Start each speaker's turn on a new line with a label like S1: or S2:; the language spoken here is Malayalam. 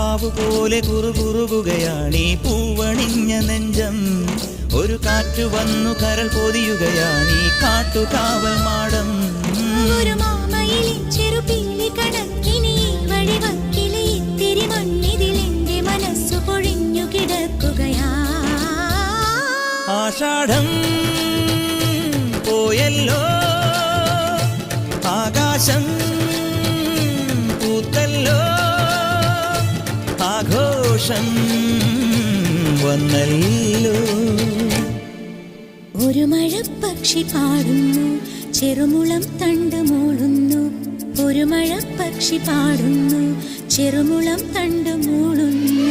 S1: വാവുപോലെ കുറുകുറുകുകയാണീ പൂവണിഞ്ഞ നെഞ്ചം. ഒരു കാറ്റു വന്നു കരൾ പൊതിയുകയാണീ കാട്ടുകാവൽ മാടം.
S2: ഒരു മാമയിലെ ചെറുപീലി കണക്കിനി വഴിവക്കിലെ ഇത്തിരി മണ്ണിതിലെന്റെ മനസ്സു പൊഴിഞ്ഞു കിടക്കുകയാ.
S1: ആഷാഢം പോയല്ലോ, ആകാശം പൂത്തല്ലോ, ആഘോഷം വന്നല്ലോ.
S2: ഒരു മഴപ്പക്ഷി പാടുന്നു, ചെറുമുളം തണ്ട് മൂളുന്നു. ഒരു മഴപ്പക്ഷി പാടുന്നു, ചെറുമുളം തണ്ട് മൂളുന്നു.